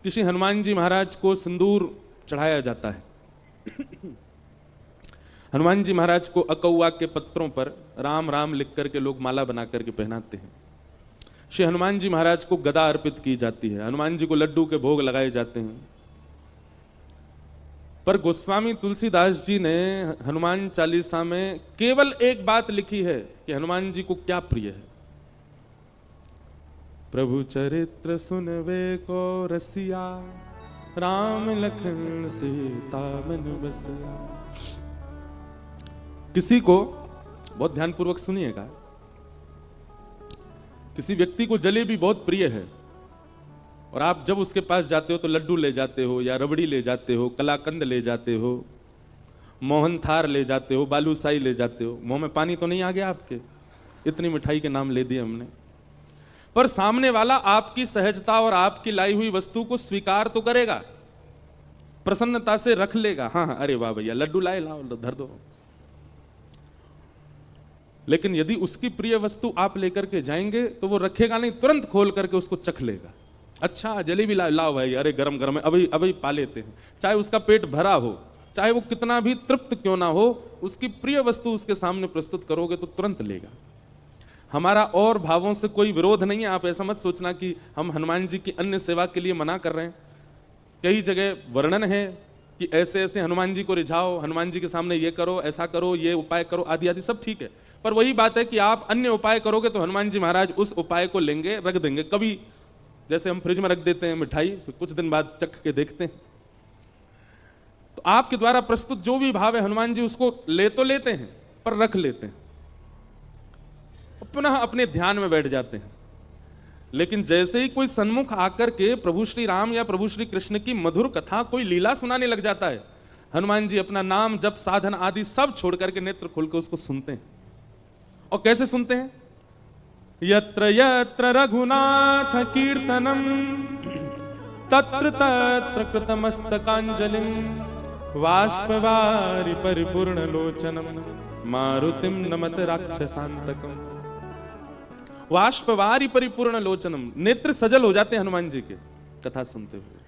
कि श्री हनुमान जी महाराज को सिंदूर चढ़ाया जाता है। हनुमान जी महाराज को अकौआ के पत्रों पर राम राम लिख करके लोग माला बना करके पहनाते हैं। श्री हनुमान जी महाराज को गदा अर्पित की जाती है। हनुमान जी को लड्डू के भोग लगाए जाते हैं। पर गोस्वामी तुलसीदास जी ने हनुमान चालीसा में केवल एक बात लिखी है कि हनुमान जी को क्या प्रिय है। प्रभु चरित्र सुनवे को रसिया, राम लखन सीता मन बसिया। किसी को, बहुत ध्यानपूर्वक सुनिएगा, किसी व्यक्ति को जलेबी बहुत प्रिय है और आप जब उसके पास जाते हो तो लड्डू ले जाते हो या रबड़ी ले जाते हो, कलाकंद ले जाते हो, मोहन थार ले जाते हो, बालूशाही ले जाते हो। मुंह में पानी तो नहीं आ गया आपके? इतनी मिठाई के नाम ले दिए हमने। पर सामने वाला आपकी सहजता और आपकी लाई हुई वस्तु को स्वीकार तो करेगा, प्रसन्नता से रख लेगा। हाँ, अरे वाह भैया लड्डू लाए, लाओ धर दो। लेकिन यदि उसकी प्रिय वस्तु आप लेकर के जाएंगे तो वो रखेगा नहीं, तुरंत खोल करके उसको चख लेगा। अच्छा जलेबी लाओ भाई, अरे गरम गरम है, अभी अभी पा लेते हैं। चाहे उसका पेट भरा हो, चाहे वो कितना भी तृप्त क्यों ना हो, उसकी प्रिय वस्तु उसके सामने प्रस्तुत करोगे तो तुरंत लेगा। हमारा और भावों से कोई विरोध नहीं है। आप ऐसा मत सोचना कि हम हनुमान जी की अन्य सेवा के लिए मना कर रहे हैं। कई जगह वर्णन है कि ऐसे ऐसे हनुमान जी को रिझाओ, हनुमान जी के सामने ये करो, ऐसा करो, ये उपाय करो, आदि आदि सब ठीक है। पर वही बात है कि आप अन्य उपाय करोगे तो हनुमान जी महाराज उस उपाय को लेंगे, रख देंगे। कभी जैसे हम फ्रिज में रख देते हैं मिठाई, फिर कुछ दिन बाद चख के देखते हैं, तो आपके द्वारा प्रस्तुत जो भी भाव है हनुमान जी उसको ले तो लेते हैं पर रख लेते हैं, पुनः अपने ध्यान में बैठ जाते हैं। लेकिन जैसे ही कोई सन्मुख आकर के प्रभु श्री राम या प्रभु श्री कृष्ण की मधुर कथा, कोई लीला सुनाने लग जाता है, हनुमान जी अपना नाम जप साधन आदि सब छोड़ करके नेत्र खोल के उसको सुनते हैं। और कैसे सुनते हैं? यत्र यत्र रघुनाथ कीर्तनम तत्र तत्र कृतमस्तकांजलिं वाष्पवारि परिपूर्ण लोचनम मारुतिम नमत राक्षसांतकम। वाष्पवारि परिपूर्ण लोचनम, नेत्र सजल हो जाते हैं हनुमान जी के कथा सुनते हुए।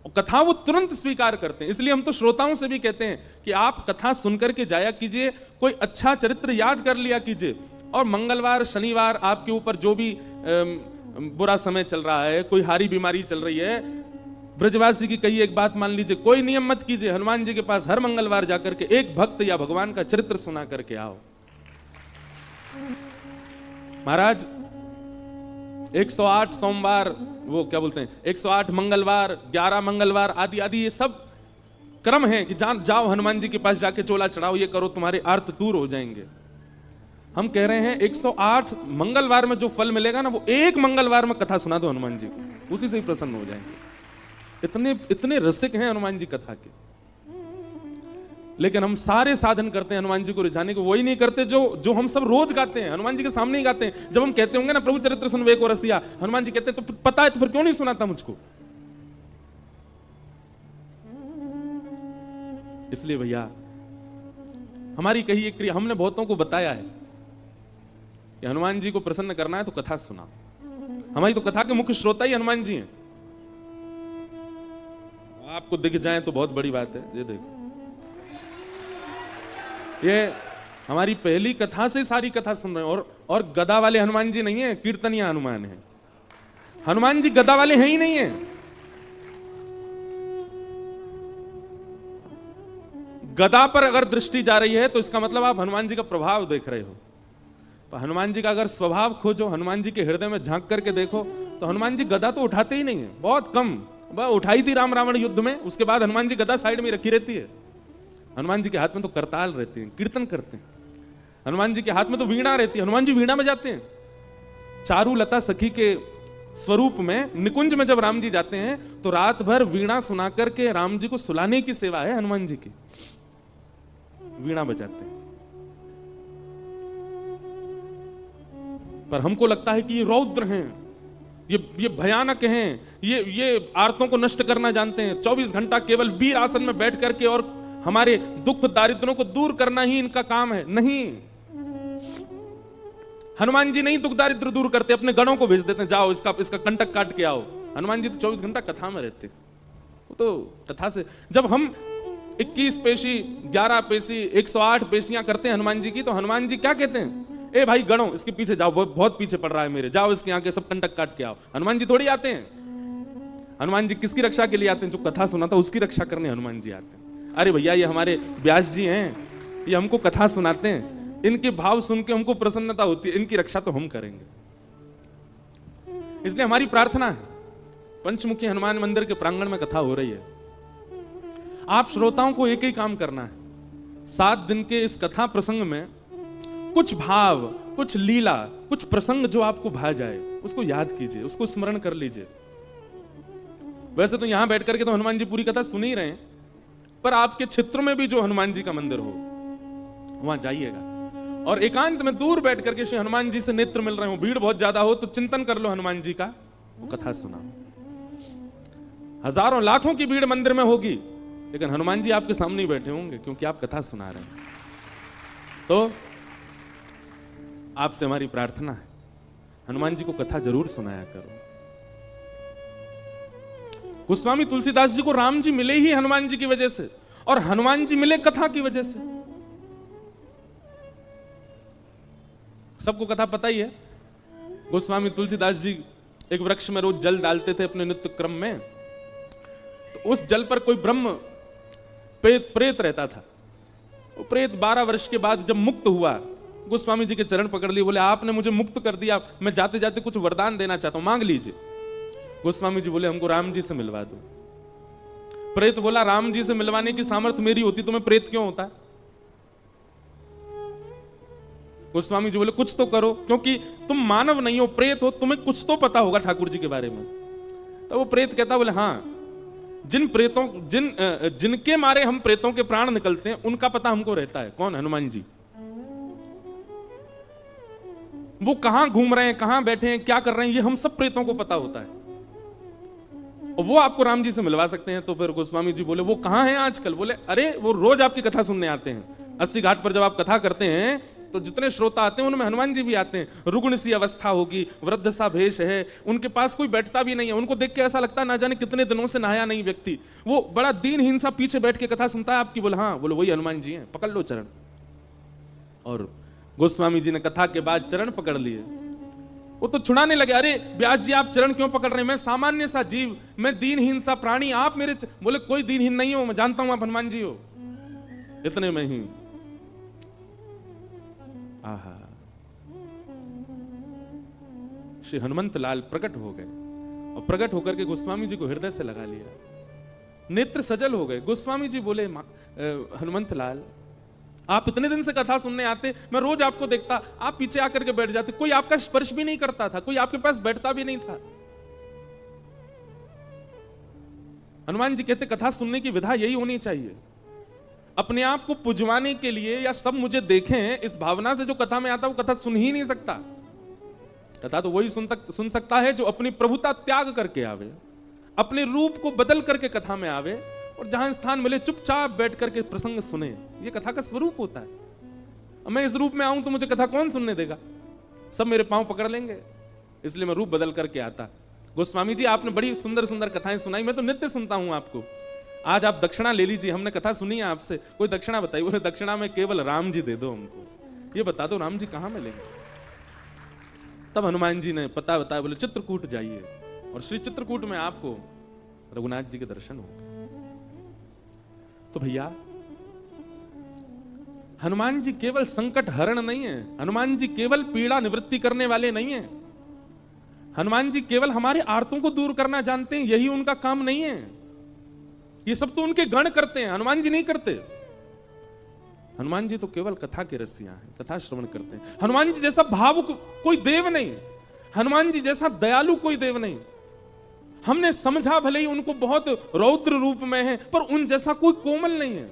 और कथा वो तुरंत स्वीकार करते हैं। इसलिए हम तो श्रोताओं से भी कहते हैं कि आप कथा सुनकर के जाया कीजिए, कोई अच्छा चरित्र याद कर लिया कीजिए। और मंगलवार शनिवार आपके ऊपर जो भी बुरा समय चल रहा है, कोई हारी बीमारी चल रही है, ब्रजवासी की कही एक बात मान लीजिए, कोई नियम मत कीजिए, हनुमान जी के पास हर मंगलवार जाकर के एक भक्त या भगवान का चरित्र सुना करके आओ। महाराज 108 सोमवार, वो क्या बोलते हैं, 108 मंगलवार, 11 मंगलवार आदि आदि, ये सब क्रम है कि जाओ हनुमान जी के पास जाके चोला चढ़ाओ, ये करो, तुम्हारे आर्त दूर हो जाएंगे। हम कह रहे हैं 108 मंगलवार में जो फल मिलेगा ना, वो एक मंगलवार में कथा सुना दो हनुमान जी को, उसी से ही प्रसन्न हो जाएंगे। इतने रसिक हैं हनुमान जी कथा के। लेकिन हम सारे साधन करते हैं हनुमान जी को रिझाने को, वही नहीं करते जो हम सब रोज गाते हैं, हनुमान जी के सामने ही गाते हैं। जब हम कहते होंगे ना प्रभु चरित्र सुनवे को रसिया, हनुमान जी कहते हैं तो पता है तो फिर क्यों नहीं सुनाता मुझको? इसलिए भैया हमारी कही एक क्रिया, हमने बहुतों को बताया है कि हनुमान जी को प्रसन्न करना है तो कथा सुना। हमारी तो कथा के मुख्य श्रोता ही हनुमान जी हैं। आपको दिख जाए तो बहुत बड़ी बात है। ये देखो, ये हमारी पहली कथा से सारी कथा सुन रहे हैं। और गदा वाले हनुमान जी नहीं है, कीर्तनिया हनुमान है। हनुमान जी गदा वाले हैं ही नहीं है। गदा पर अगर दृष्टि जा रही है तो इसका मतलब आप हनुमान जी का प्रभाव देख रहे हो। हनुमान जी का अगर स्वभाव खोजो, हनुमान जी के हृदय में झांक करके देखो, तो हनुमान जी गदा तो उठाते ही नहीं है, बहुत कम। वह उठाई थी राम रावण युद्ध में, उसके बाद हनुमान जी गदा साइड में रखी रहती है। हनुमान जी के हाथ में तो करताल रहते हैं, कीर्तन करते हैं। हनुमान जी के हाथ में तो वीणा रहती है, हनुमान जी वीणा बजाते हैं। चारू लता सखी के स्वरूप में निकुंज में जब राम जी जाते हैं तो रात भर वीणा सुना करके राम जी को सुलाने की सेवा है हनुमान जी की, वीणा बजाते हैं। पर हमको लगता है कि ये रौद्र हैं, ये भयानक हैं, ये आर्तों को नष्ट करना जानते हैं। 24 घंटा केवल वीर आसन में बैठ करके और हमारे दुख दारिद्रों को दूर करना ही इनका काम है। नहीं, हनुमान जी नहीं दुख दारिद्र दूर करते, अपने गणों को भेज देते हैं, जाओ इसका कंटक काट के आओ। हनुमान जी तो 24 घंटा कथा में रहते, वो तो कथा से। जब हम 21 पेशी 11 पेशी 108 पेशियां करते हैं हनुमान जी की, तो हनुमान जी क्या कहते हैं, ए भाई गणो इसके पीछे जाओ, बहुत पीछे पड़ रहा है मेरे, जाओ इसके आगे सब कंटक काट के आओ। हनुमान जी थोड़ी आते हैं। हनुमान जी किसकी रक्षा के लिए आते हैं, जो कथा सुनाता उसकी रक्षा करने हनुमान जी आते हैं। अरे भैया ये हमारे व्यास जी हैं, ये हमको कथा सुनाते हैं, इनके भाव सुन के हमको प्रसन्नता होती है, इनकी रक्षा तो हम करेंगे। इसलिए हमारी प्रार्थना है, पंचमुखी हनुमान मंदिर के प्रांगण में कथा हो रही है, आप श्रोताओं को एक ही काम करना है, 7 दिन के इस कथा प्रसंग में कुछ भाव, कुछ लीला, कुछ प्रसंग जो आपको भा जाए उसको याद कीजिए, उसको स्मरण कर लीजिए। वैसे तो यहां बैठ करके तो हनुमान जी पूरी कथा सुन ही रहे हैं, पर आपके क्षेत्र में भी जो हनुमान जी का मंदिर हो वहां जाइएगा और एकांत में दूर बैठ करके श्री हनुमान जी से नेत्र मिल रहे हो, भीड़ बहुत ज्यादा हो तो चिंतन कर लो हनुमान जी का, वो कथा सुना। हजारों लाखों की भीड़ मंदिर में होगी, लेकिन हनुमान जी आपके सामने ही बैठे होंगे क्योंकि आप कथा सुना रहे हैं। तो आपसे हमारी प्रार्थना है, हनुमान जी को कथा जरूर सुनाया करो। गोस्वामी तुलसीदास जी को राम जी मिले ही हनुमान जी की वजह से, और हनुमान जी मिले कथा की वजह से। सबको कथा पता ही है, गोस्वामी तुलसीदास जी एक वृक्ष में रोज जल डालते थे अपने नित्य क्रम में, तो उस जल पर कोई ब्रह्म प्रेत रहता था। वो प्रेत 12 वर्ष के बाद जब मुक्त हुआ, गोस्वामी जी के चरण पकड़ लिए, बोले आपने मुझे मुक्त कर दिया, मैं जाते जाते कुछ वरदान देना चाहता हूं, मांग लीजिए। गोस्वामी जी बोले हमको राम जी से मिलवा दो। प्रेत बोला राम जी से मिलवाने की सामर्थ्य मेरी होती तो मैं प्रेत क्यों होता। गोस्वामी जी बोले कुछ तो करो, क्योंकि तुम मानव नहीं हो, प्रेत हो, तुम्हें कुछ तो पता होगा ठाकुर जी के बारे में। तो वो प्रेत कहता बोले हाँ, जिनके मारे हम प्रेतों के प्राण निकलते हैं उनका पता हमको रहता है। कौन? हनुमान जी। वो कहां घूम रहे हैं, कहां बैठे हैं, क्या कर रहे हैं, ये हम सब प्रेतों को पता होता है, और वो आपको राम जी से मिलवा सकते हैं। तो फिर गोस्वामी जी बोले वो कहां हैं आजकल? बोले अरे वो रोज आपकी कथा सुनने आते हैं। 80 घाट पर जब आप कथा करते हैं तो जितने श्रोता आते हैं उनमें हनुमान जी भी आते हैं। रुग्ण सी अवस्था होगी, वृद्ध सा भेष है, उनके पास कोई बैठता भी नहीं है, उनको देख के ऐसा लगता है ना जाने कितने दिनों से नहाया नहीं व्यक्ति, वो बड़ा दीनहीन सा पीछे बैठ के कथा सुनता है आपकी। बोले हाँ, बोले वही हनुमान जी हैं, पकड़ लो चरण। और गोस्वामी जी ने कथा के बाद चरण पकड़ लिए। वो तो छुड़ाने लगे, अरे व्यास जी आप चरण क्यों पकड़ रहे हैं, मैं सामान्य सा जीव, मैं दीनहीन सा प्राणी, आप मेरे बोले कोई दीनहीन नहीं हो, मैं जानता हूं आप हनुमान जी हो। इतने में ही आहा, श्री हनुमंत लाल प्रकट हो गए, और प्रकट होकर के गोस्वामी जी को हृदय से लगा लिया, नेत्र सजल हो गए। गोस्वामी जी बोले हनुमंत लाल आप इतने दिन से कथा सुनने आते, मैं रोज आपको देखता, आप पीछे आकर के बैठ जाते, कोई आपका स्पर्श भी नहीं करता था, कोई आपके पास बैठता भी नहीं था। हनुमान जी कहते कथा सुनने की विधा यही होनी चाहिए, अपने आप को पुजवाने के लिए या सब मुझे देखें इस भावना से जो कथा में आता है वो कथा सुन ही नहीं सकता। कथा तो वही सुन सकता है जो अपनी प्रभुता त्याग करके आवे, अपने रूप को बदल करके कथा में आवे, और जहां स्थान मिले चुपचाप बैठ करके प्रसंग सुने। ये कथा का स्वरूप होता है। मैं इस रूप में आऊं तो मुझे कथा कौन सुनने देगा, सब मेरे पांव पकड़ लेंगे, इसलिए मैं रूप बदल करके आता। गोस्वामी जी आपने बड़ी सुंदर सुंदर कथाएं सुनाई, मैं तो नित्य सुनता हूं आपको, आज आप दक्षिणा ले लीजिए, हमने कथा सुनी है आपसे, कोई दक्षिणा बताइए। बोले दक्षिणा में केवल राम जी दे दो हमको, ये बता दो राम जी कहां मिलेंगे। तब हनुमान जी ने पता बताया, बोले चित्रकूट जाइए, और श्री चित्रकूट में आपको रघुनाथ जी के दर्शन होंगे। तो भैया हनुमान जी केवल संकट हरण नहीं है, हनुमान जी केवल पीड़ा निवृत्ति करने वाले नहीं है, हनुमान जी केवल हमारे आर्तों को दूर करना जानते हैं, यही उनका काम नहीं है। ये सब तो उनके गण करते हैं, हनुमान जी नहीं करते। हनुमान जी तो केवल कथा के रसिया हैं, कथा श्रवण करते हैं। हनुमान जी जैसा भावुक कोई देव नहीं, हनुमान जी जैसा दयालु कोई देव नहीं। हमने समझा भले ही उनको बहुत रौद्र रूप में है, पर उन जैसा कोई कोमल नहीं है।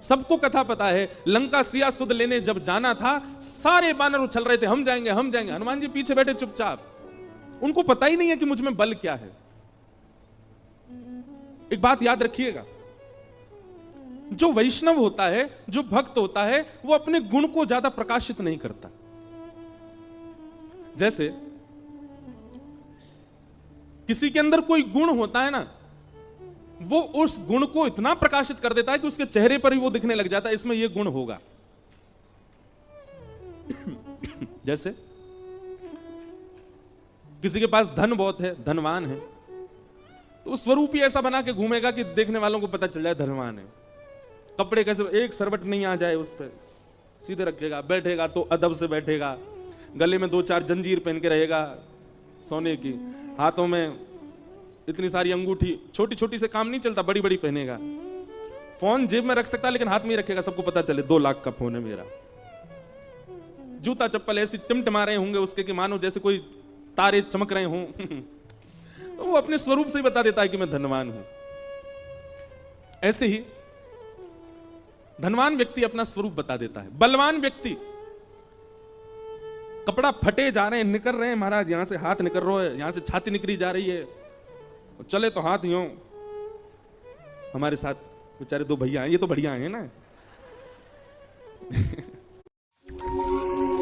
सबको कथा पता है, लंका सिया सुध लेने जब जाना था, सारे बानर उछल रहे थे हम जाएंगे हम जाएंगे, हनुमान जी पीछे बैठे चुपचाप, उनको पता ही नहीं है कि मुझ में बल क्या है। एक बात याद रखिएगा, जो वैष्णव होता है, जो भक्त होता है, वो अपने गुण को ज्यादा प्रकाशित नहीं करता। जैसे किसी के अंदर कोई गुण होता है ना, वो उस गुण को इतना प्रकाशित कर देता है कि उसके चेहरे पर ही वो दिखने लग जाता है, इसमें ये गुण होगा। जैसे किसी के पास धन बहुत है, धनवान है, तो उस स्वरूप ही ऐसा बना के घूमेगा कि देखने वालों को पता चल जाए धनवान है। कपड़े कैसे, एक सरवट नहीं आ जाए उस पर, सीधे रखेगा, बैठेगा तो अदब से बैठेगा, गले में 2-4 जंजीर पहन के रहेगा सोने की, हाथों में इतनी सारी अंगूठी, छोटी छोटी से काम नहीं चलता, बड़ी बड़ी पहनेगा। फोन जेब में रख सकता है लेकिन हाथ में ही रखेगा, सबको पता चले 2 लाख का फोन है मेरा। जूता चप्पल ऐसी टिमटिमा रहे होंगे उसके कि मानो जैसे कोई तारे चमक रहे हों। तो वो अपने स्वरूप से ही बता देता है कि मैं धनवान हूं। ऐसे ही धनवान व्यक्ति अपना स्वरूप बता देता है। बलवान व्यक्ति, कपड़ा फटे जा रहे हैं, निकल रहे हैं महाराज, यहां से हाथ निकल रहा है, यहां से छाती निकली जा रही है, चले तो हाथ यूं। हमारे साथ बेचारे 2 भैया हैं, ये तो बढ़िया हैं ना।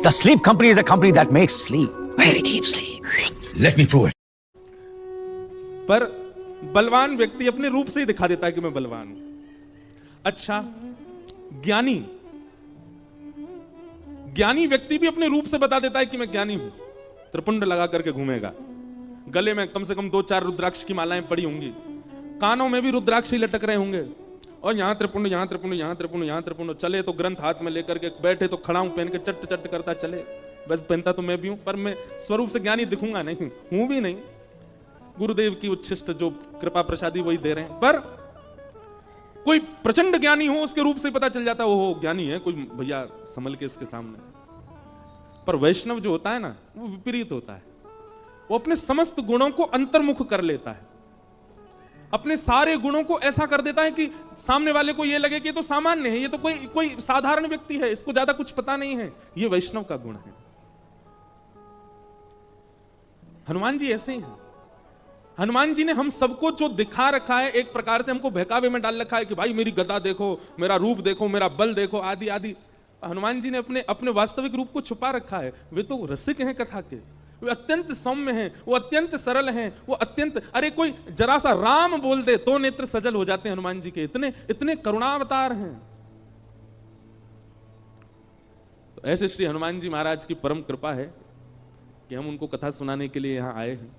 The sleep company is a company that makes sleep. Very deep sleep. Let me prove it. पर बलवान व्यक्ति अपने रूप से ही दिखा देता है कि मैं बलवान हूं। अच्छा, ज्ञानी व्यक्ति भी अपने रूप से बता देता है कि मैं ज्ञानी हूं। त्रिपुंड लगा करके घूमेगा, गले में कम से कम 2-4 रुद्राक्ष की मालाएं पड़ी होंगी, कानों में भी रुद्राक्ष ही लटक रहे होंगे, और यहां त्रिपुंड, यहां त्रिपुंड, यहां त्रिपुंड, यहां त्रिपुंड। चले तो ग्रंथ हाथ में लेकर के, बैठे तो खड़ाऊं पहन के चट चट करता चले। बस पहनता तो मैं भी हूं, पर मैं स्वरूप से ज्ञानी दिखूंगा नहीं, हूं भी नहीं। गुरुदेव की उच्छिष्ट जो कृपा प्रसादी वही दे रहे हैं। पर कोई प्रचंड ज्ञानी हो, उसके रूप से पता चल जाता है वो ज्ञानी है, कोई भैया संभल के इसके सामने। पर वैष्णव जो होता है ना, वो विपरीत होता है। वो अपने समस्त गुणों को अंतर्मुख कर लेता है, अपने सारे गुणों को ऐसा कर देता है कि सामने वाले को ये लगे कि ये तो सामान्य है, ये तो कोई साधारण व्यक्ति है, इसको ज्यादा कुछ पता नहीं है। ये वैष्णव का गुण है। हनुमान जी ऐसे ही हैं। हनुमान जी ने हम सबको जो दिखा रखा है, एक प्रकार से हमको बहकावे में डाल रखा है कि भाई मेरी गदा देखो, मेरा रूप देखो, मेरा बल देखो, आदि आदि। हनुमान जी ने अपने वास्तविक रूप को छुपा रखा है। वे तो रसिक हैं कथा के, वे अत्यंत सौम्य हैं, वो अत्यंत सरल हैं, वो अत्यंत, अरे कोई जरा सा राम बोल दे तो नेत्र सजल हो जाते हैं हनुमान जी के, इतने करुणावतार हैं। तो ऐसे श्री हनुमान जी महाराज की परम कृपा है कि हम उनको कथा सुनाने के लिए यहां आए हैं।